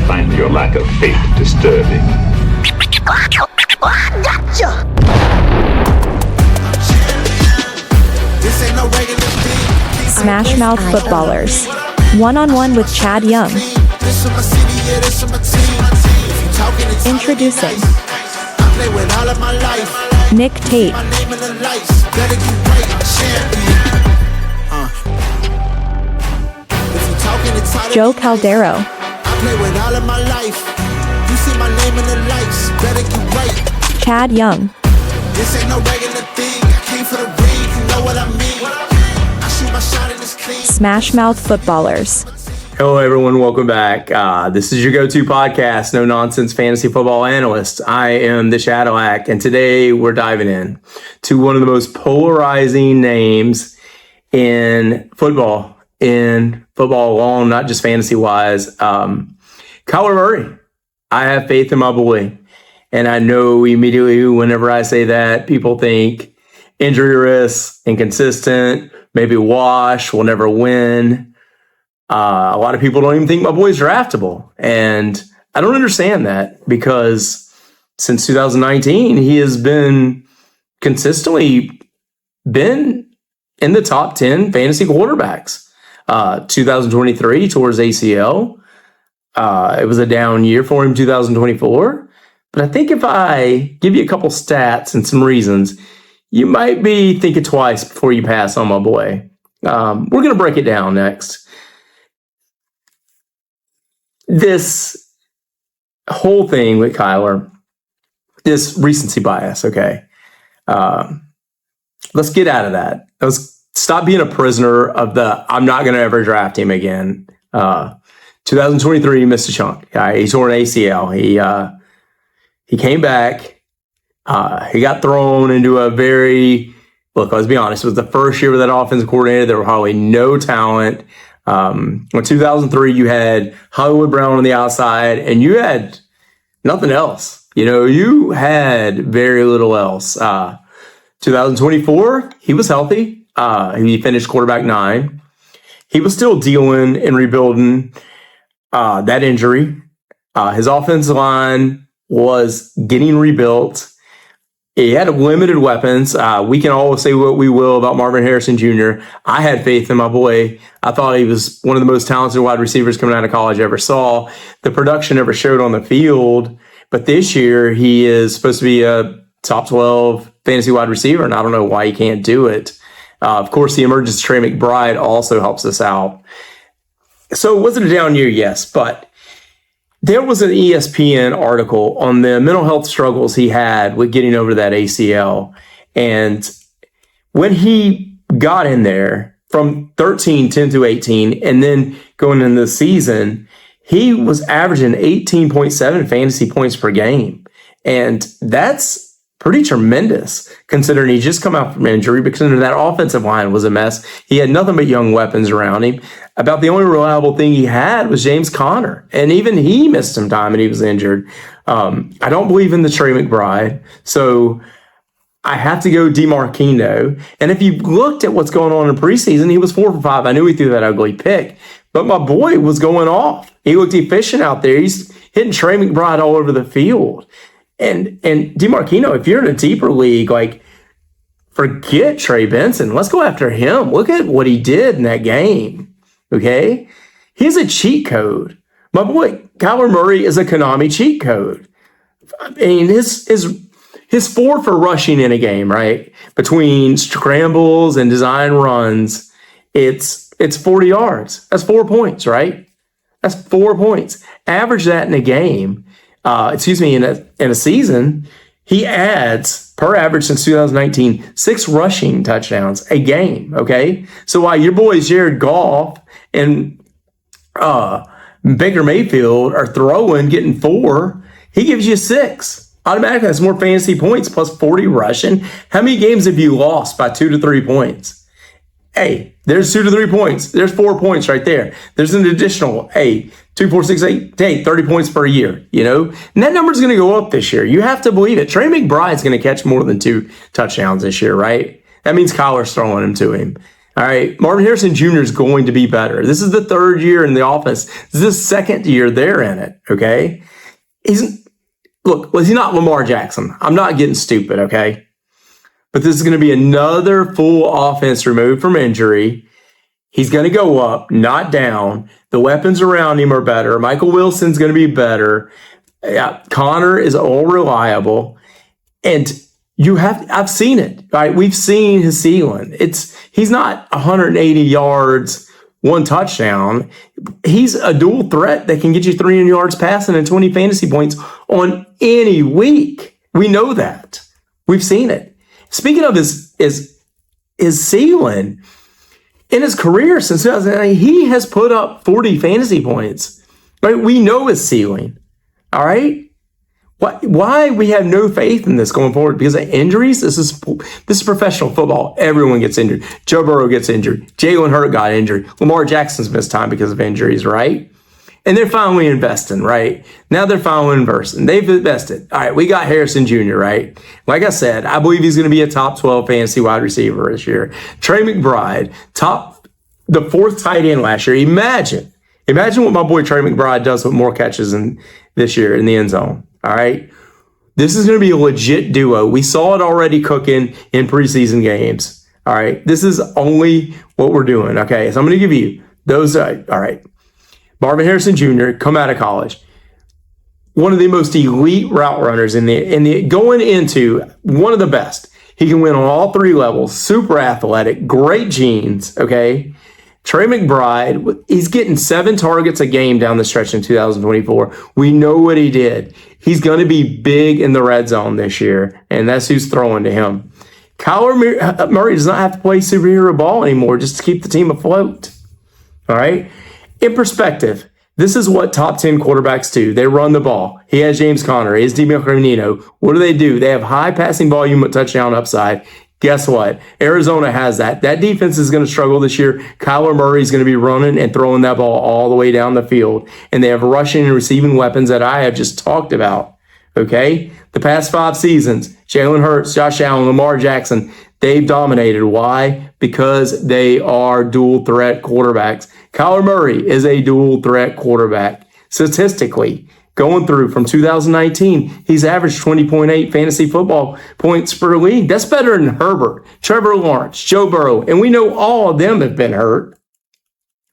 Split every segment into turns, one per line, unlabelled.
find your lack of faith disturbing.
Gotcha!
Smash Mouth Footballers. One-on-one with Chad Young. Introducing Nick Tate. Joe Caldero. Chad Young. Smash Mouth Footballers.
Hello, everyone. Welcome back. This is your go-to podcast, No Nonsense Fantasy Football Analyst. I am the Shadowhack, and today we're diving in to one of the most polarizing names in football alone, not just fantasy-wise. Kyler Murray. I have faith in my boy, and I know immediately whenever I say that, people think injury risk, inconsistent, maybe wash, will never win. A lot of people don't even think my boy's draftable. And I don't understand that because since 2019, he has been consistently been in the top 10 fantasy quarterbacks. 2023 towards ACL. It was a down year for him, 2024. But I think if I give you a couple stats and some reasons, you might be thinking twice before you pass on my boy. We're going to break it down next. This whole thing with Kyler, this recency bias, okay? Let's get out of that. Let's stop being a prisoner of the, I'm not going to ever draft him again. 2023, he missed a chunk. He tore an ACL. He came back. He got thrown into a let's be honest, it was the first year with that offensive coordinator. There were hardly no talent. In 2003, you had Hollywood Brown on the outside, and you had nothing else. You had very little else. 2024, he was healthy. He finished quarterback 9. He was still dealing and rebuilding that injury. His offensive line was getting rebuilt. He had limited weapons. We can all say what we will about Marvin Harrison Jr. I had faith in my boy. I thought he was one of the most talented wide receivers coming out of college I ever saw. The production never showed on the field. But this year, he is supposed to be a top 12 fantasy wide receiver, and I don't know why he can't do it. Of course, the emergence of Trey McBride also helps us out. So was it a down year? Yes, but there was an ESPN article on the mental health struggles he had with getting over that ACL. And when he got in there from 10 to 18, and then going into the season, he was averaging 18.7 fantasy points per game. And that's pretty tremendous considering he just come out from injury because that offensive line was a mess. He had nothing but young weapons around him. About the only reliable thing he had was James Conner. And even he missed some time and he was injured. I don't believe in the Trey McBride. So I have to go DeMarcino. And if you looked at what's going on in preseason, he was 4 for 5. I knew he threw that ugly pick. But my boy was going off. He looked efficient out there. He's hitting Trey McBride all over the field. And DeMarcino, if you're in a deeper league, forget Trey Benson. Let's go after him. Look at what he did in that game. Okay? He's a cheat code. My boy, Kyler Murray is a Konami cheat code. I mean, his 4 for rushing in a game, right? Between scrambles and design runs, it's 40 yards. That's 4 points, right? That's 4 points. Average that in a game. In a season, he adds, per average since 2019, 6 rushing touchdowns a game, okay? So while your boys Jared Goff and Baker Mayfield are getting 4, he gives you 6. Automatically, that's more fantasy points plus 40 rushing. How many games have you lost by 2 to 3 points? Hey, there's 2 to 3 points. There's 4 points right there. There's an additional, 2, 4, 6, 8, 30 points per year, And that number's going to go up this year. You have to believe it. Trey McBride's going to catch more than 2 touchdowns this year, right? That means Kyler's throwing them to him. All right, Marvin Harrison Jr. is going to be better. This is the third year in the offense. This is the second year they're in it, okay? He's not Lamar Jackson. I'm not getting stupid, okay? But this is going to be another full offense removed from injury. He's going to go up, not down. The weapons around him are better. Michael Wilson's going to be better. Connor is all reliable. And I've seen it, right? We've seen his ceiling. He's not 180 yards, 1 touchdown. He's a dual threat that can get you 300 yards passing and 20 fantasy points on any week. We know that. We've seen it. Speaking of his ceiling, in his career since 2009, he has put up 40 fantasy points. Right? We know his ceiling. All right? Why we have no faith in this going forward? Because of injuries? This is professional football. Everyone gets injured. Joe Burrow gets injured. Jalen Hurts got injured. Lamar Jackson's missed time because of injuries, right? And they're finally investing, right? Now they're finally investing. They've invested. All right, we got Harrison Jr., right? Like I said, I believe he's going to be a top 12 fantasy wide receiver this year. Trey McBride, the 4th tight end last year. Imagine what my boy Trey McBride does with more catches this year in the end zone. All right. This is going to be a legit duo. We saw it already cooking in preseason games. All right. This is only what we're doing. Okay. So I'm going to give you those. All right. Marvin Harrison Jr., come out of college. One of the most elite route runners in the going into one of the best. He can win on all 3 levels. Super athletic, great genes. Okay. Trey McBride, he's getting 7 targets a game down the stretch in 2024. We know what he did. He's going to be big in the red zone this year, and that's who's throwing to him. Kyler Murray does not have to play superhero ball anymore just to keep the team afloat. All right? In perspective, this is what top 10 quarterbacks do. They run the ball. He has James Conner. He has Demarco Nino. What do? They have high passing volume with touchdown upside. Guess what? Arizona has that. That defense is going to struggle this year. Kyler Murray is going to be running and throwing that ball all the way down the field. And they have rushing and receiving weapons that I have just talked about. Okay? The past 5 seasons, Jalen Hurts, Josh Allen, Lamar Jackson, they've dominated. Why? Because they are dual threat quarterbacks. Kyler Murray is a dual threat quarterback. Statistically, going through from 2019, he's averaged 20.8 fantasy football points per league. That's better than Herbert, Trevor Lawrence, Joe Burrow, and we know all of them have been hurt.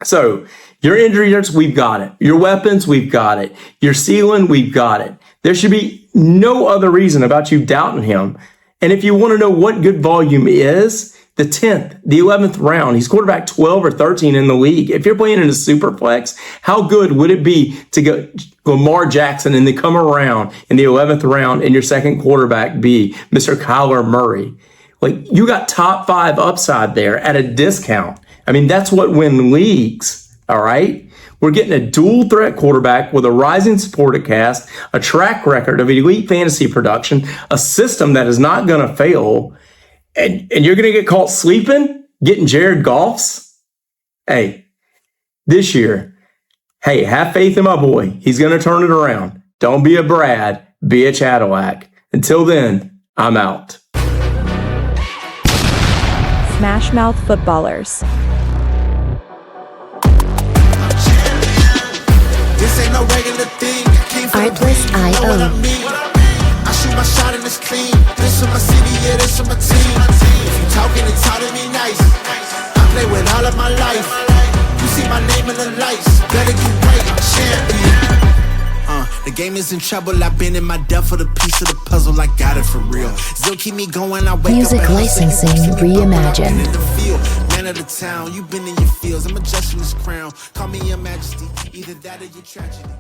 So your injuries, we've got it. Your weapons, we've got it. Your ceiling, we've got it. There should be no other reason about you doubting him. And if you want to know what good volume is, the 10th, the 11th round, he's quarterback 12 or 13 in the league. If you're playing in a Superflex, how good would it be to go Lamar Jackson and then come around in the 11th round and your second quarterback be Mr. Kyler Murray? Like, you got top 5 upside there at a discount. I mean, that's what wins leagues, all right? We're getting a dual threat quarterback with a rising supported cast, a track record of elite fantasy production, a system that is not going to fail. And you're going to get caught sleeping, getting Jared Goff's? Hey, this year, hey, have faith in my boy. He's going to turn it around. Don't be a Brad, be a Cadillac. Until then, I'm out.
Smash Mouth Footballers.
This ain't no regular thing.
Artlist.io.
I shoot my shot and it's clean. This is my city, yeah, this is my team. If you talking and talking me nice, I play with all of my life. You see my name in the lights, better get right, I'm champion. The game is in trouble. I've been in my depth for the piece of the puzzle. I got it for real. Still keep me going. I wake
Music
up
licensing reimagined.
in the field, man of the town. You've been in your fields. I'm adjusting this crown. Call me your majesty. Either that or your tragedy.